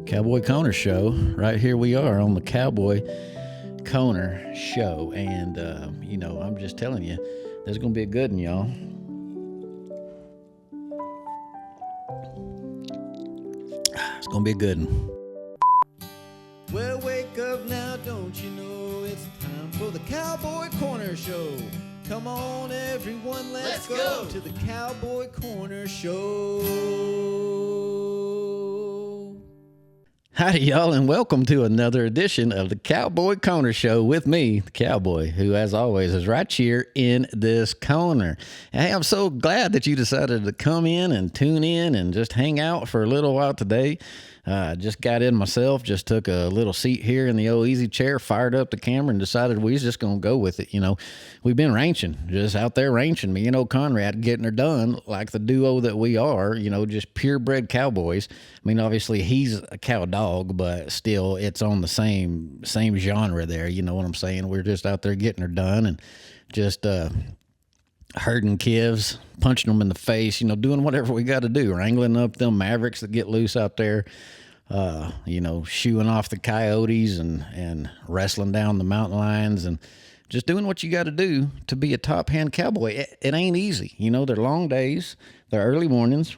Cowboy Corner Show. Right here we are on the Cowboy Corner Show. And, I'm just telling you, there's going to be a good one, y'all. It's going to be a good one. Well, wake up now, don't you know it's time for the Cowboy Corner Show. Come on, everyone, let's go to the Cowboy Corner Show. Howdy, y'all, and welcome to another edition of the Cowboy Corner Show with me, the Cowboy, who, as always, is right here in this corner. And hey, I'm so glad that you decided to come in and tune in and just hang out for a little while today. Just got in myself, just took a little seat here in the old easy chair, fired up the camera, and decided we was just going to go with it. You know, we've been ranching, just out there ranching. Me and old Conrad getting her done like the duo that we are, just purebred cowboys. I mean, obviously, he's a cow dog, but still, it's on the same genre there. You know what I'm saying? We're just out there getting her done and just herding calves, punching them in the face, doing whatever we got to do, wrangling up them mavericks that get loose out there, shooing off the coyotes and wrestling down the mountain lions and just doing what you got to do to be a top hand cowboy. It ain't easy. They're long days, they're early mornings,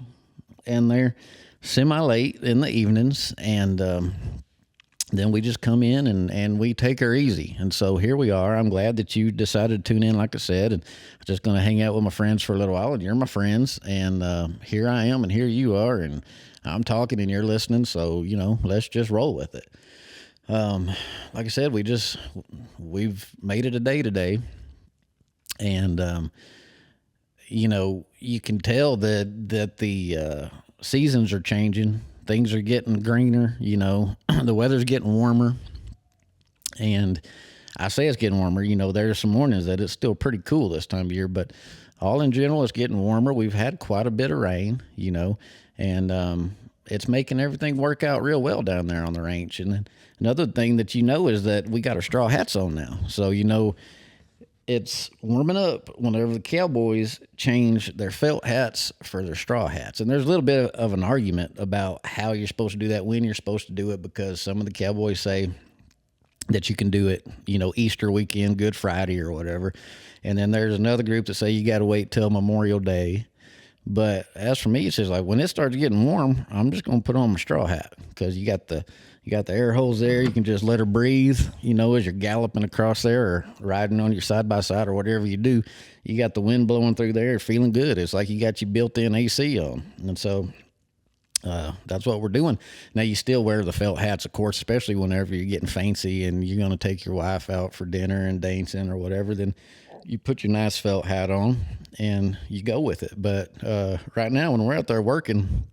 and they're semi-late in the evenings, and then we just come in and we take her easy. And so here we are. I'm glad that you decided to tune in, like I said, and I'm just going to hang out with my friends for a little while, and you're my friends, and here I am, and here you are, and I'm talking and you're listening, so, let's just roll with it. Like I said, we've made it a day today, and, you can tell that the seasons are changing. Things are getting greener, the weather's getting warmer, and I say it's getting warmer, there's some mornings that it's still pretty cool this time of year, but all in general, it's getting warmer. We've had quite a bit of rain, and it's making everything work out real well down there on the ranch. And then another thing that is that we got our straw hats on now. So, it's warming up whenever the cowboys change their felt hats for their straw hats. And there's a little bit of an argument about how you're supposed to do that, when you're supposed to do it, because some of the cowboys say that you can do it, Easter weekend, Good Friday or whatever. And then there's another group that say you got to wait till Memorial Day. But as for me, it's just like when it starts getting warm, I'm just going to put on my straw hat, because you got the air holes there. You can just let her breathe, as you're galloping across there or riding on your side-by-side or whatever you do. You got the wind blowing through there, feeling good. It's like you got your built-in AC on. And so that's what we're doing. Now, you still wear the felt hats, of course, especially whenever you're getting fancy and you're going to take your wife out for dinner and dancing or whatever. Then you put your nice felt hat on and you go with it. But right now, when we're out there working,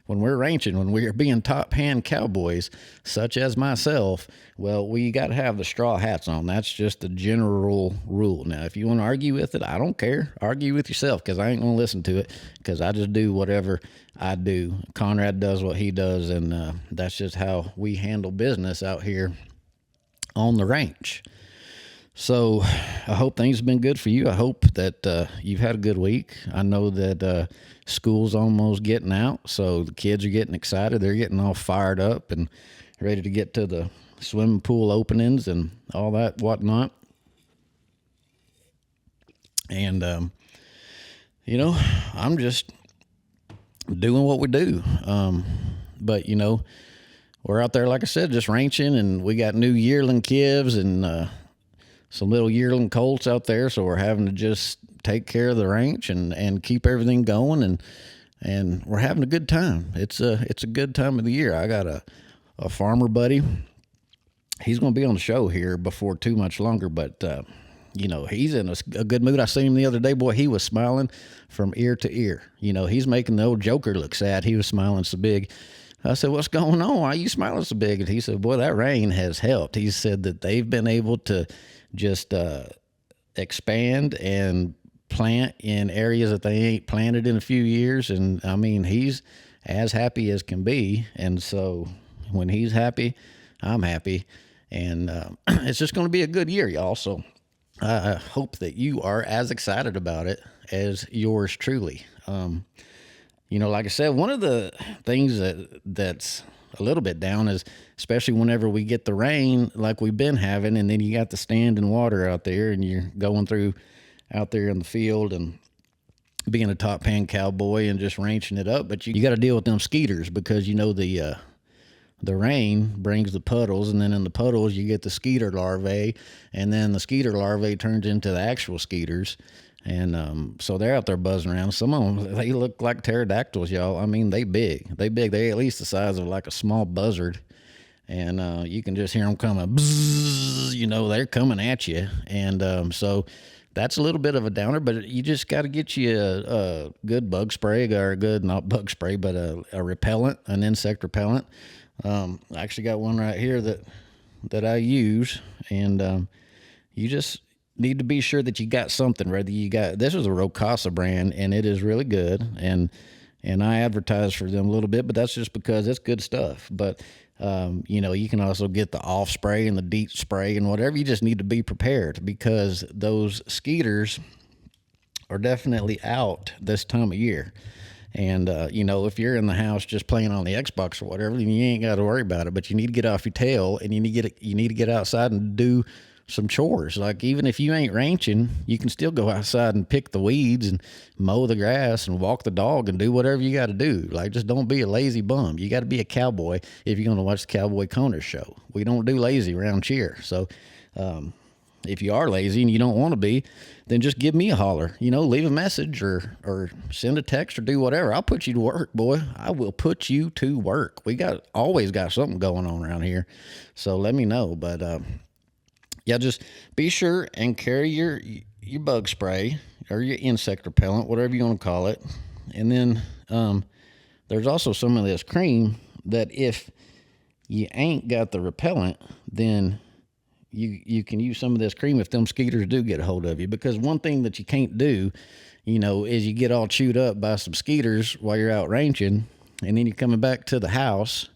when we're ranching, when we're being top hand cowboys, such as myself, well, we got to have the straw hats on. That's just the general rule. Now, if you want to argue with it, I don't care. Argue with yourself, because I ain't going to listen to it, because I just do whatever I do. Conrad does what he does, and that's just how we handle business out here on the ranch. So I hope things have been good for you. I hope that you've had a good week. I know that school's almost getting out, so the kids are getting excited. They're getting all fired up and ready to get to the swimming pool openings and all that whatnot. And, I'm just doing what we do. But, we're out there, like I said, just ranching, and we got new yearling calves and some little yearling colts out there, so we're having to just take care of the ranch and keep everything going, and we're having a good time. It's a good time of the year. I got a farmer buddy. He's going to be on the show here before too much longer, but he's in a good mood. I seen him the other day. Boy, he was smiling from ear to ear. He's making the old Joker look sad. He was smiling so big. I said, "What's going on? Why are you smiling so big?" And he said, "Boy, that rain has helped." He said that they've been able to just expand and plant in areas that they ain't planted in a few years. And I mean, he's as happy as can be. And so when he's happy, I'm happy. And it's just going to be a good year, y'all. So I hope that you are as excited about it as yours truly. Like I said, one of the things that's a little bit down, is especially whenever we get the rain like we've been having, and then you got the standing water out there, and you're going through out there in the field and being a top pan cowboy and just ranching it up. But you got to deal with them skeeters, because the rain brings the puddles, and then in the puddles you get the skeeter larvae, and then the skeeter larvae turns into the actual skeeters. And so they're out there buzzing around. Some of them, they look like pterodactyls, y'all. I mean, they big. They at least the size of like a small buzzard. And you can just hear them coming. Bzzz, they're coming at you. And so that's a little bit of a downer, but you just got to get you a good bug spray, or a good, not bug spray, but a repellent, an insect repellent. I actually got one right here that I use. And you just need to be sure that you got something. Whether you got, this is a Rocasa brand, and it is really good, and I advertise for them a little bit, but that's just because it's good stuff. But you can also get the off spray and the deep spray and whatever. You just need to be prepared, because those skeeters are definitely out this time of year. And if you're in the house just playing on the Xbox or whatever, then you ain't got to worry about it. But you need to get off your tail, and you need to get outside and do some chores. Like, even if you ain't ranching, you can still go outside and pick the weeds and mow the grass and walk the dog and do whatever you got to do. Like, just don't be a lazy bum. You got to be a cowboy if you're going to watch the Cowboy Corner Show. We don't do lazy around here. So if you are lazy and you don't want to be, then just give me a holler. Leave a message or send a text or do whatever. I'll put you to work, boy. I will put you to work. We always got something going on around here. So let me know. But yeah, just be sure and carry your bug spray or your insect repellent, whatever you want to call it. And then there's also some of this cream that if you ain't got the repellent, then you can use some of this cream if them skeeters do get a hold of you. Because one thing that you can't do, is you get all chewed up by some skeeters while you're out ranching, and then you're coming back to the house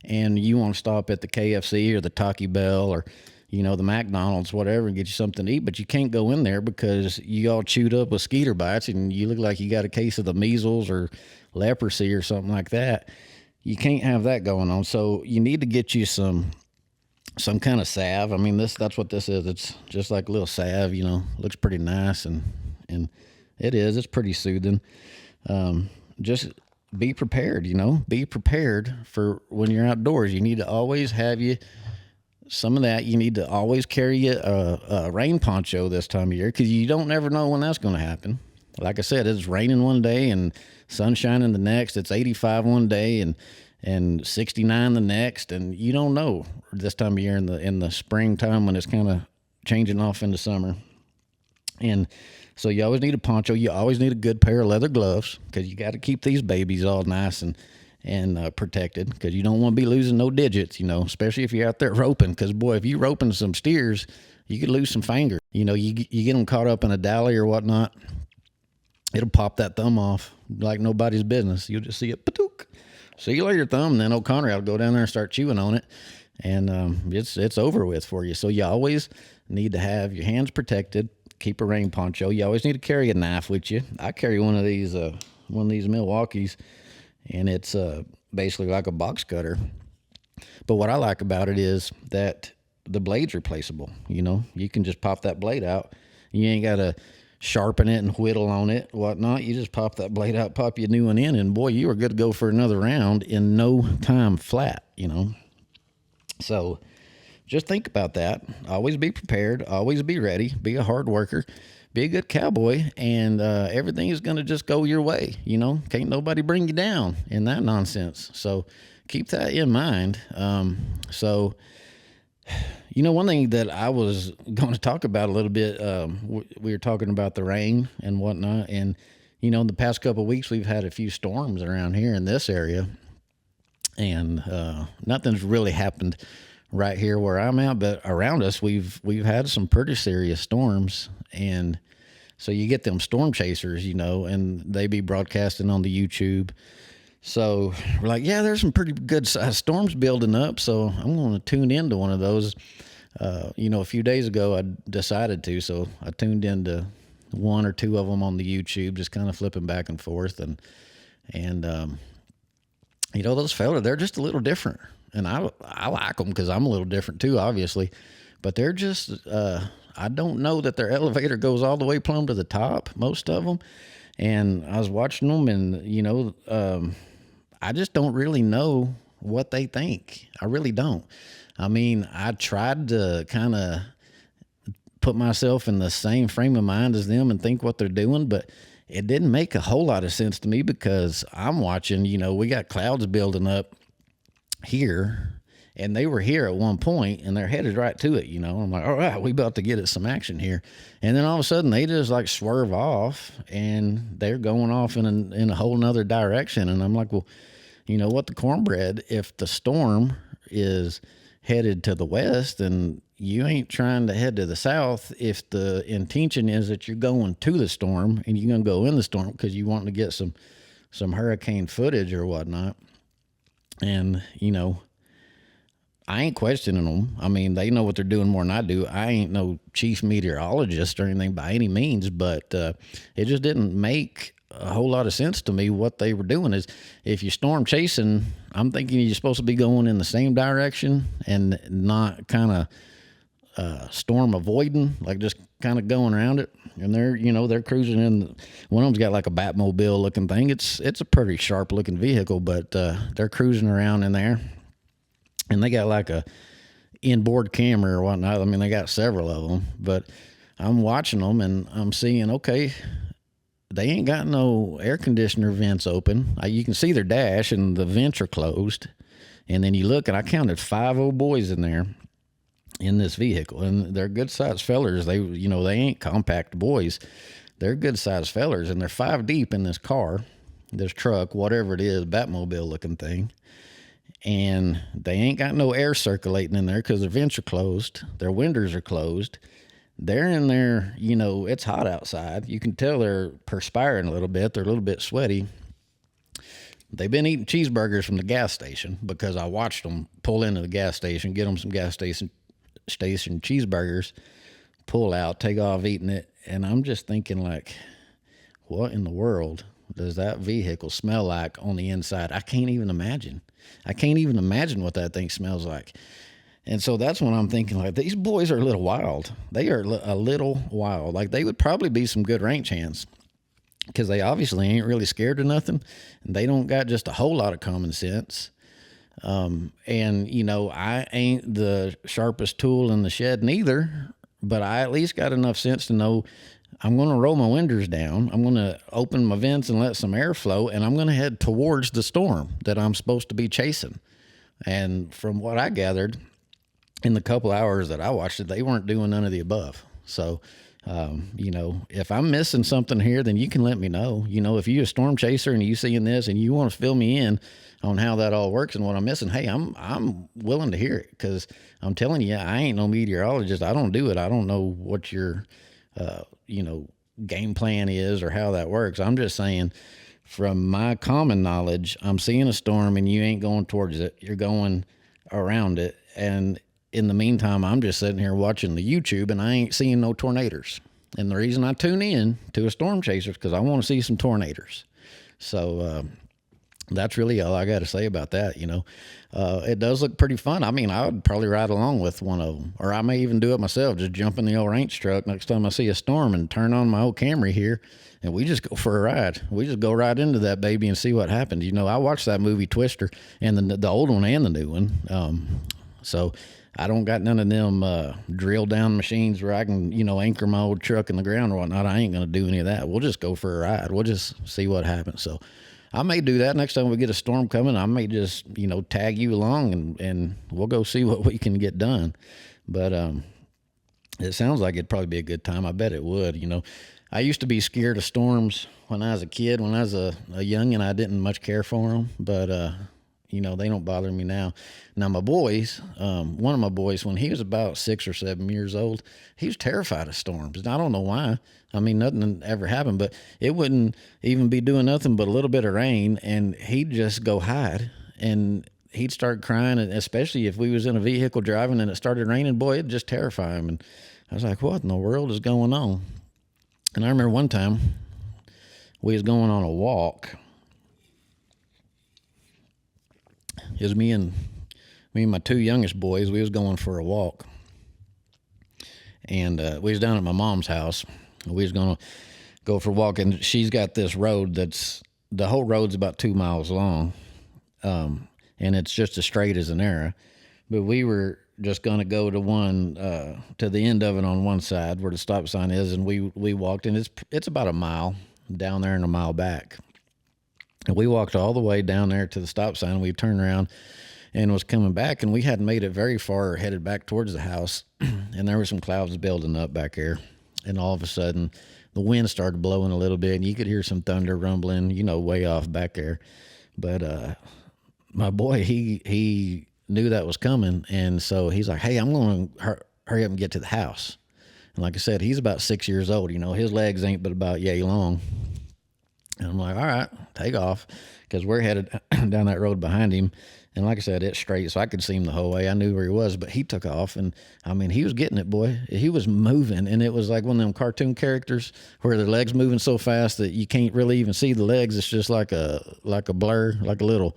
and you want to stop at the KFC or the Taco Bell or the McDonald's, whatever, and get you something to eat, but you can't go in there because you all chewed up with skeeter bites and you look like you got a case of the measles or leprosy or something like that. You can't have that going on. So you need to get you some kind of salve. I mean, that's what this is. It's just like a little salve, looks pretty nice, and it's pretty soothing. Just be prepared, be prepared for when you're outdoors. You need to always have some of that. You need to always carry a rain poncho this time of year, because you don't never know when that's going to happen. Like I said, it's raining one day and sun shining the next. It's 85 one day and 69 the next, and you don't know this time of year in the springtime when it's kind of changing off into summer. And so you always need a poncho. You always need a good pair of leather gloves, because you got to keep these babies all nice and protected, because you don't want to be losing no digits, especially if you're out there roping. Because boy, if you roping some steers, you could lose some fingers. You get them caught up in a dally or whatnot, it'll pop that thumb off like nobody's business. You'll just see it, patook. See you later, thumb. And then old Conrad will go down there and start chewing on it, and it's over with for you. So you always need to have your hands protected. Keep a rain poncho. You always need to carry a knife with you. I carry one of these Milwaukee's, and it's basically like a box cutter. But what I like about it is that the blade's replaceable. You can just pop that blade out. You ain't got to sharpen it and whittle on it, whatnot. You just pop that blade out, pop your new one in, and boy, you are good to go for another round in no time flat, So just think about that. Always be prepared. Always be ready. Be a hard worker. Be a good cowboy, and everything is going to just go your way. Can't nobody bring you down in that nonsense. So keep that in mind. One thing that I was going to talk about a little bit, we were talking about the rain and whatnot. And, in the past couple of weeks, we've had a few storms around here in this area. And nothing's really happened right here where I'm at, but around us, we've had some pretty serious storms. And so you get them storm chasers, and they be broadcasting on the YouTube. So we're like, yeah, there's some pretty good sized storms building up. So I'm going to tune into one of those. A few days ago I decided to, so I tuned into one or two of them on the YouTube, just kind of flipping back and forth. And those fellas, they're just a little different. And I like them because I'm a little different too, obviously. But they're just, I don't know that their elevator goes all the way plumb to the top, most of them. And I was watching them and, I just don't really know what they think. I really don't. I mean, I tried to kind of put myself in the same frame of mind as them and think what they're doing, but it didn't make a whole lot of sense to me because I'm watching, we got clouds building up here, and they were here at one point and they're headed right to it. I'm like, all right, we about to get at some action here. And then all of a sudden they just like swerve off and they're going off in a whole nother direction. And I'm like, well, you know what, the cornbread, if the storm is headed to the west and you ain't trying to head to the south, if the intention is that you're going to the storm and you're going to go in the storm because you want to get some hurricane footage or whatnot. And, I ain't questioning them. I mean, they know what they're doing more than I do. I ain't no chief meteorologist or anything by any means, but it just didn't make a whole lot of sense to me. What they were doing is, if you're storm chasing, I'm thinking you're supposed to be going in the same direction and not kind of storm avoiding, like just kind of going around it. And they're cruising in. One of them's got like a Batmobile looking thing. It's a pretty sharp looking vehicle, but they're cruising around in there. And they got like a inboard camera or whatnot. I mean, they got several of them, but I'm watching them and I'm seeing, okay, they ain't got no air conditioner vents open. You can see their dash and the vents are closed. And then you look, and I counted 5 old boys in there in this vehicle, and they're good sized fellers. They ain't compact boys. They're good sized fellers, and they're 5 deep in this car, this truck, whatever it is, Batmobile looking thing. And they ain't got no air circulating in there because their vents are closed. Their windows are closed. They're in there, it's hot outside. You can tell they're perspiring a little bit. They're a little bit sweaty. They've been eating cheeseburgers from the gas station because I watched them pull into the gas station, get them some gas station cheeseburgers, pull out, take off eating it. And I'm just thinking, like, what in the world does that vehicle smell like on the inside? I can't even imagine. What that thing smells like. And so that's when I'm thinking, like, these boys are a little wild. They are a little wild. Like, they would probably be some good ranch hands because they obviously ain't really scared of nothing. And they don't got just a whole lot of common sense. And, I ain't the sharpest tool in the shed neither, but I at least got enough sense to know I'm going to roll my windows down. I'm going to open my vents and let some air flow, and I'm going to head towards the storm that I'm supposed to be chasing. And from what I gathered in the couple hours that I watched it, they weren't doing none of the above. So, if I'm missing something here, then you can let me know. If you're a storm chaser and you seeing this and you want to fill me in on how that all works and what I'm missing, hey, I'm willing to hear it, because I'm telling you, I ain't no meteorologist. I don't do it. I don't know what your game plan is or how that works. I'm just saying, from my common knowledge, I'm seeing a storm and you ain't going towards it. You're going around it. And in the meantime, I'm just sitting here watching the YouTube and I ain't seeing no tornadoes. And the reason I tune in to a storm chaser is because I want to see some tornadoes. So, that's really all I got to say about that. It does look pretty fun. I mean, I would probably ride along with one of them, or I may even do it myself. Just jump in the old ranch truck next time I see a storm and turn on my old Camry here, and we just go for a ride. We just go right into that baby and see what happens. I watched that movie Twister, and the old one and the new one. So I don't got none of them drill down machines where I can, anchor my old truck in the ground or whatnot. I ain't gonna do any of that. We'll just go for a ride. We'll just see what happens. So I may do that next time we get a storm coming. I may just, tag you along and we'll go see what we can get done. But it sounds like it'd probably be a good time. I bet it would. I used to be scared of storms when I was a kid. When I was a youngin', I didn't much care for them. But, they don't bother me now. Now, my boys, one of my boys, when he was about 6 or 7 years old, he was terrified of storms. And I don't know why. I mean, nothing ever happened, but it wouldn't even be doing nothing but a little bit of rain, and he'd just go hide, and he'd start crying, and especially if we was in a vehicle driving and it started raining, boy, it'd just terrify him. And I was like, what in the world is going on? And I remember one time we was going on a walk, it was me and my two youngest boys. We was going for a walk, and we was down at my mom's house. We was gonna go for a walk, and she's got this road the whole road's about 2 miles long, and it's just as straight as an arrow. But we were just gonna go to to the end of it on one side where the stop sign is, and we walked, and it's about a mile down there and a mile back. And we walked all the way down there to the stop sign. We turned around and was coming back, and we hadn't made it very far, headed back towards the house, and there were some clouds building up back there. And all of a sudden, the wind started blowing a little bit, and you could hear some thunder rumbling, way off back there. But my boy, he knew that was coming, and so he's like, "Hey, I'm going to hurry up and get to the house." And like I said, he's about 6 years old. His legs ain't but about yay long. And I'm like, all right, take off, because we're headed down that road behind him. And like I said, it's straight, so I could see him the whole way. I knew where he was, but he took off, and he was getting it, boy. He was moving, and it was like one of them cartoon characters where their legs moving so fast that you can't really even see the legs. It's just like a blur, like a little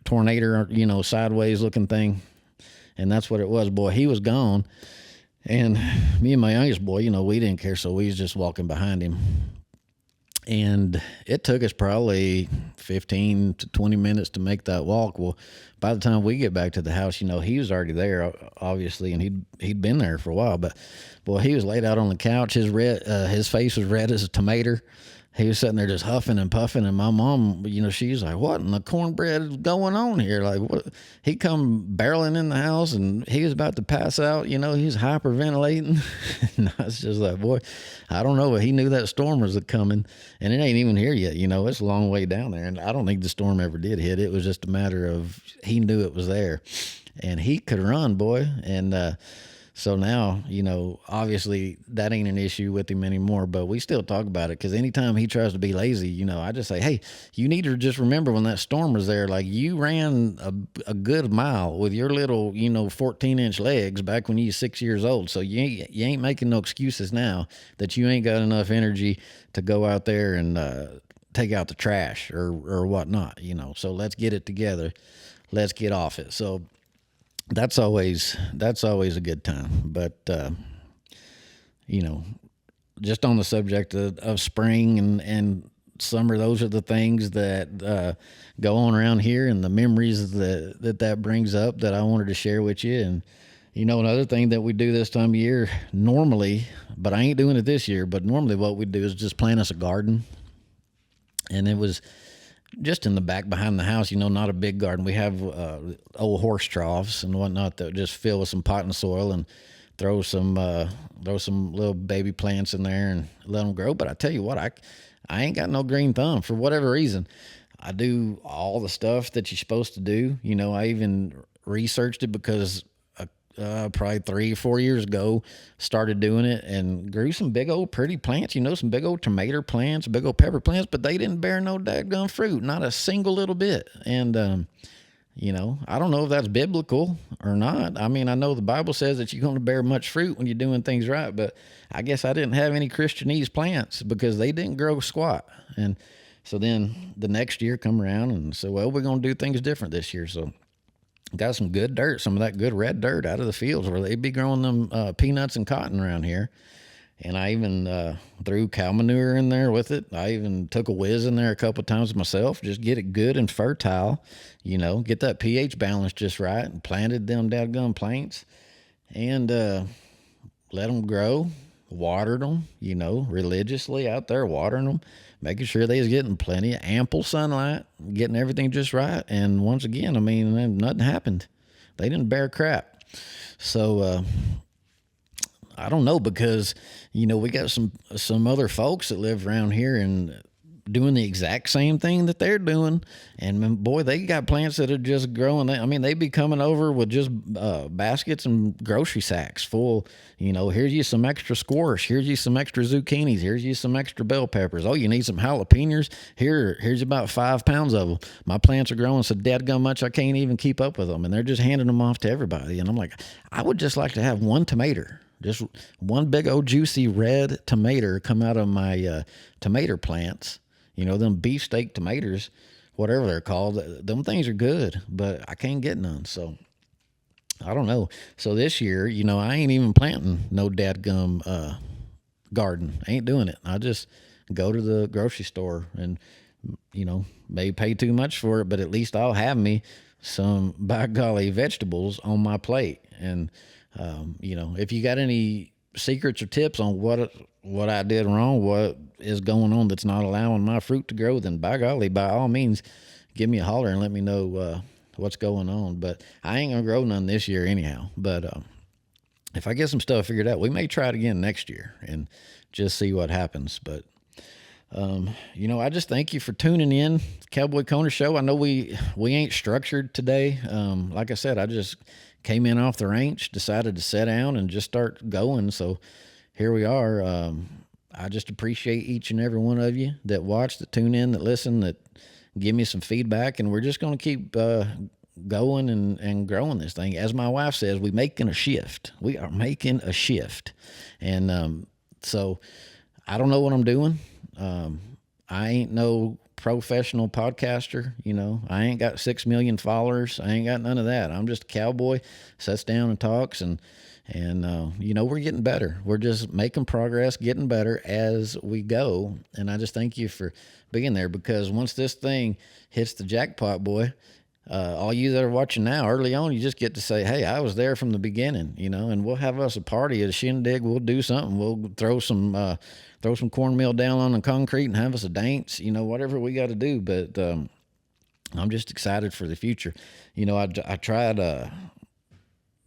tornado, sideways looking thing. And that's what it was, boy. He was gone, and me and my youngest boy, we didn't care, so we was just walking behind him. And it took us probably 15 to 20 minutes to make that walk. Well, by the time we get back to the house, he was already there, obviously, and he'd been there for a while. But boy, he was laid out on the couch. His face was red as a tomato. He was sitting there just huffing and puffing, and my mom, she's like, "What in the cornbread is going on here?" Like, what? He come barreling in the house, and he was about to pass out. He's hyperventilating. And I was just like, boy, I don't know, but he knew that storm was coming, and it ain't even here yet. It's a long way down there, and I don't think the storm ever did hit. It was just a matter of he knew it was there, and he could run, boy, and so now, obviously that ain't an issue with him anymore, but we still talk about it, because anytime he tries to be lazy, I just say, hey, you need to just remember when that storm was there, like, you ran a good mile with your little, 14-inch legs back when you were 6 years old. So you ain't making no excuses now that you ain't got enough energy to go out there and take out the trash or whatnot, So let's get it together. Let's get off it. So that's always a good time. But, just on the subject of spring and summer, those are the things that go on around here, and the memories that brings up that I wanted to share with you. And, another thing that we do this time of year normally, but I ain't doing it this year, but normally what we do is just plant us a garden. And it was just in the back behind the house, not a big garden. We have old horse troughs and whatnot that just fill with some potting soil and throw some little baby plants in there and let them grow. But I tell you what, I ain't got no green thumb for whatever reason. I do all the stuff that you're supposed to do. I even researched it because probably 3 or 4 years ago, started doing it and grew some big old pretty plants, some big old tomato plants, big old pepper plants, but they didn't bear no daggone fruit, not a single little bit. And, I don't know if that's biblical or not. I know the Bible says that you're going to bear much fruit when you're doing things right, but I guess I didn't have any Christianese plants because they didn't grow squat. And so then the next year come around and said, well, we're going to do things different this year. So got some good dirt, some of that good red dirt out of the fields where they'd be growing them peanuts and cotton around here. And I even threw cow manure in there with it. I even took a whiz in there a couple of times myself, just get it good and fertile, get that pH balance just right, and planted them dadgum plants and let them grow, watered them, religiously out there watering them, making sure they was getting plenty of ample sunlight, getting everything just right. And once again, nothing happened. They didn't bear crap. So, I don't know, because, we got some other folks that live around here and doing the exact same thing that they're doing. And boy, they got plants that are just growing. They be coming over with just baskets and grocery sacks full. Here's you some extra squash. Here's you some extra zucchinis. Here's you some extra bell peppers. Oh, you need some jalapenos? Here's about 5 pounds of them. My plants are growing so dadgum much I can't even keep up with them. And they're just handing them off to everybody. And I'm like, I would just like to have one tomato. Just one big old juicy red tomato come out of my tomato plants. Them beefsteak tomatoes. whatever they're called. Them things are good, but I can't get none. So I don't know. So this year, I ain't even planting no dadgum garden. I ain't doing it. I just go to the grocery store and, maybe pay too much for it, but at least I'll have me some, by golly, vegetables on my plate. And, if you got any secrets or tips on what I did wrong, what is going on that's not allowing my fruit to grow, then by golly, by all means, give me a holler and let me know what's going on. But I ain't gonna grow none this year anyhow. But if I get some stuff figured out, we may try it again next year and just see what happens. But I just thank you for tuning in, Cowboy Corner Show. I know we ain't structured today. Like I said, I just came in off the ranch, decided to sit down and just start going. So here we are. I just appreciate each and every one of you that watch, that tune in, that listen, that give me some feedback. And we're just going to keep going and growing this thing. As my wife says, we're making a shift. We are making a shift. And so I don't know what I'm doing. I ain't no professional podcaster. I ain't got 6 million followers. I ain't got none of that. I'm just a cowboy, sits down and talks, and we're getting better. We're just making progress, getting better as we go. And I just thank you for being there, because once this thing hits the jackpot, boy, all you that are watching now, early on, you just get to say, hey, I was there from the beginning, and we'll have us a party, a shindig. We'll do something. We'll throw some cornmeal down on the concrete and have us a dance, whatever we got to do. But I'm just excited for the future. I tried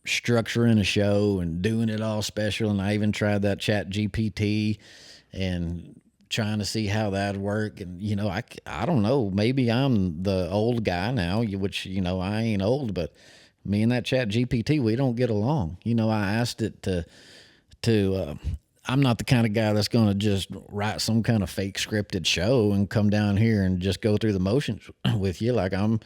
structuring a show and doing it all special, and I even tried that Chat GPT and trying to see how that'd work. And, I don't know, maybe I'm the old guy now, which, I ain't old, but me and that Chat GPT, we don't get along. I asked it to I'm not the kind of guy that's going to just write some kind of fake scripted show and come down here and just go through the motions with you. Like I'm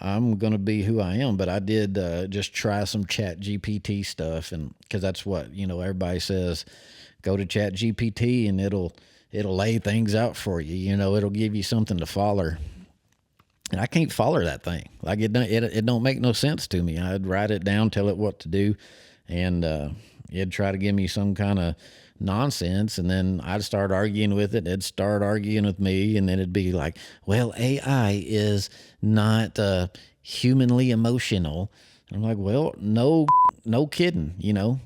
going to be who I am. But I did just try some Chat GPT stuff, and because that's what, everybody says, go to Chat GPT and it'll lay things out for you. It'll give you something to follow. And I can't follow that thing. Like it don't make no sense to me. I'd write it down, tell it what to do, and it'd try to give me some kind of nonsense, and then I'd start arguing with it. It'd start arguing with me, and then it'd be like, well, AI is not humanly emotional. And I'm like, well, no kidding.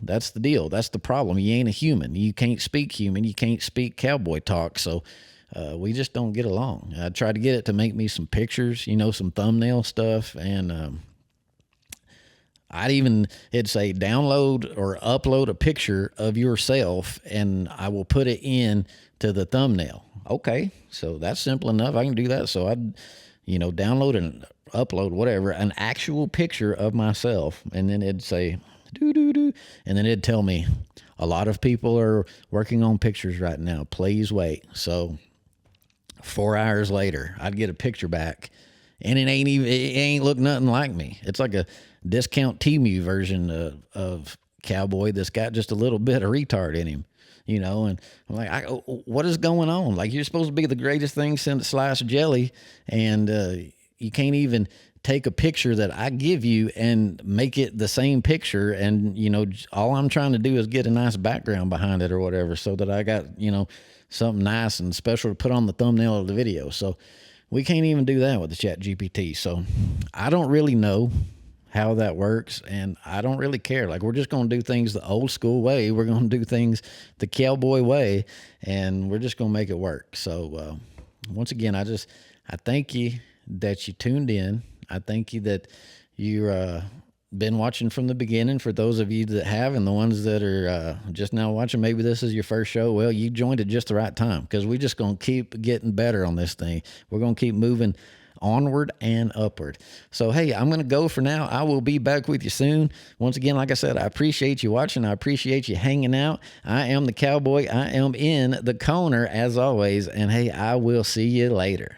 That's the deal. That's the problem. You ain't a human. You can't speak human. You can't speak cowboy talk. So we just don't get along. I tried to get it to make me some pictures, some thumbnail stuff, and it'd say download or upload a picture of yourself and I will put it in to the thumbnail. Okay. So that's simple enough. I can do that. So I'd, download and upload whatever, an actual picture of myself. And then it'd say, and then it'd tell me a lot of people are working on pictures right now. Please wait. So 4 hours later, I'd get a picture back, and it ain't look nothing like me. It's like a discount Temu version of Cowboy that's got just a little bit of retard in him, and I'm like, what is going on? Like, you're supposed to be the greatest thing since sliced jelly, and you can't even take a picture that I give you and make it the same picture, and all I'm trying to do is get a nice background behind it or whatever, so that I got something nice and special to put on the thumbnail of the video. So we can't even do that with the Chat GPT. So I don't really know how that works, and I don't really care. Like, we're just going to do things the old school way. We're going to do things the cowboy way, and we're just going to make it work. So once again, I thank you that you tuned in. I thank you that you're been watching from the beginning. For those of you that have, and the ones that are just now watching, maybe this is your first show. Well, you joined at just the right time, because we're just going to keep getting better on this thing. We're going to keep moving onward and upward. So, hey, I'm going to go for now. I will be back with you soon. Once again, like I said, I appreciate you watching. I appreciate you hanging out. I am the Cowboy. I am in the corner as always. And hey, I will see you later.